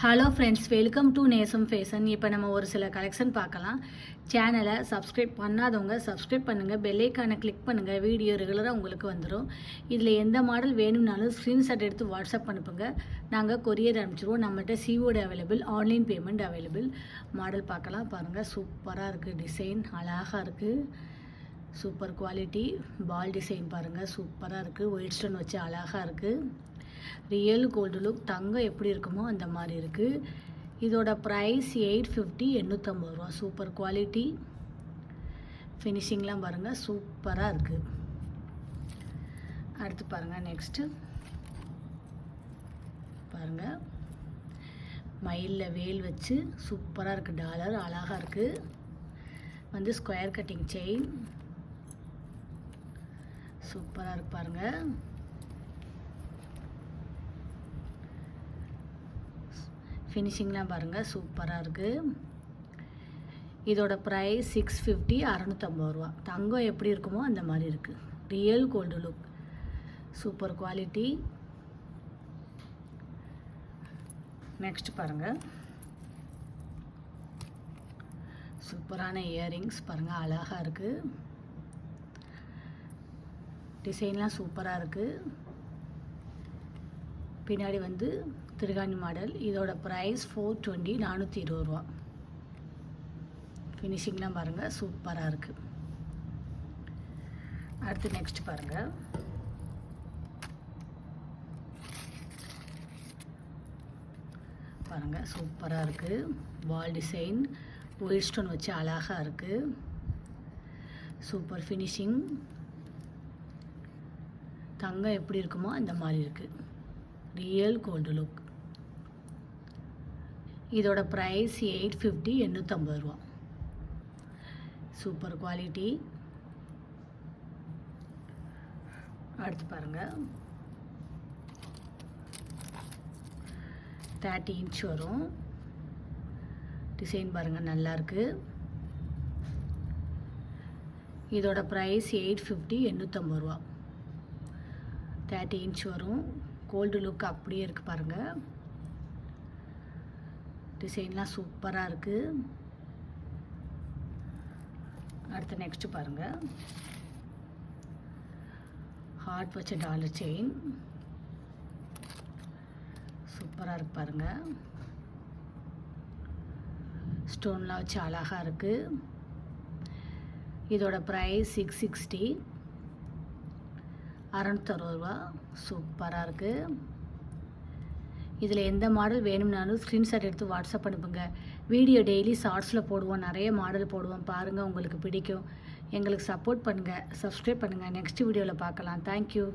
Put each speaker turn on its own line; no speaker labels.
Hello friends, welcome to நேசம் fashion. இப்போ நம்ம ஒரு சில கலெக்ஷன் பார்க்கலாம். சேனலை சப்ஸ்கிரைப் பண்ணாதவங்க சப்ஸ்கிரைப் பண்ணுங்கள், பெல்லைக்கானை கிளிக் பண்ணுங்கள். வீடியோ ரெகுலராக உங்களுக்கு வந்துடும். இதில் எந்த மாடல் வேணும்னாலும் ஸ்க்ரீன்ஷாட் எடுத்து வாட்ஸ்அப் அனுப்புங்க, நாங்கள் கொரியர் அனுப்பிச்சிடுவோம். நம்மகிட்ட COD available, online payment available. Model பார்க்கலாம். பாருங்கள், சூப்பராக இருக்குது. டிசைன் அழகாக இருக்குது. Super quality. பால் டிசைன் பாருங்கள், சூப்பராக இருக்குது. ஒயிட் ஸ்டோன் வச்சு அழகாக இருக்குது. ரியல் கோல்டு லுக், தங்கம் எப்படி இருக்குமோ அந்த மாதிரி இருக்குது. இதோட ப்ரைஸ் 850, 850 ரூபா. Super quality. ஃபினிஷிங்லாம் பாருங்கள், சூப்பராக இருக்குது. அடுத்து பாருங்கள், நெக்ஸ்ட்டு பாருங்கள், மயிலில் வேல் வச்சு சூப்பராக இருக்குது. டாலர் அழகாக இருக்குது. வந்து ஸ்கொயர் கட்டிங் செயின் சூப்பராக இருக்குது பாருங்கள். ஃபினிஷிங்லாம் பாருங்கள், சூப்பராக இருக்குது. இதோட ப்ரைஸ் 650, 650 ரூபா. தங்கம் எப்படி இருக்குமோ அந்த மாதிரி இருக்குது. Real gold look, super quality. Next பாருங்கள், சூப்பரான இயரிங்ஸ் பாருங்கள், அழகாக இருக்குது. டிசைன்லாம் சூப்பராக இருக்குது. பின்னாடி வந்து திருகாணி மாடல். இதோட ப்ரைஸ் 420, 420 ரூபா. ஃபினிஷிங்லாம் பாருங்கள், சூப்பராக இருக்குது. அடுத்து நெக்ஸ்ட் பாருங்கள், பாருங்கள், சூப்பராக இருக்குது. பால் டிசைன், ஒயிட் ஸ்டோன் வச்சு அழகாக இருக்குது. Super finishing. தங்கம் எப்படி இருக்குமோ அந்த மாதிரி இருக்குது. Real gold look. இதோட ப்ரைஸ் 850, 850 ரூபா. Super quality. அடுத்து பாருங்கள், 30 இன்ச் வரும். டிசைன் பாருங்கள், நல்லாயிருக்கு. இதோட ப்ரைஸ் 850, 850 ரூபா. 30 இன்ச் வரும். கோல்டு லுக் அப்படியே இருக்குது பாருங்கள். டிசைன்லாம் சூப்பராக இருக்குது. அடுத்து நெக்ஸ்ட்டு பாருங்கள், ஹார்ட் வச்ச டாலர் செயின் சூப்பராக இருக்குது பாருங்கள். ஸ்டோன்லாம் வச்சு அழகாக இருக்குது. இதோட ப்ரைஸ் 660, 660 ரூபா. சூப்பராக இருக்குது. இதில் எந்த மாடல் வேணும்னாலும் ஸ்க்ரீன்ஷாட் எடுத்து வாட்ஸ்அப் அனுப்புங்க. வீடியோ டெய்லி ஷார்ட்ஸில் போடுவோம், நிறைய மாடல் போடுவோம். பாருங்கள், உங்களுக்கு பிடிக்கும். எங்களுக்கு சப்போர்ட் பண்ணுங்கள், சப்ஸ்கிரைப் பண்ணுங்கள். நெக்ஸ்ட் வீடியோவில் பார்க்கலாம். தேங்க்யூ.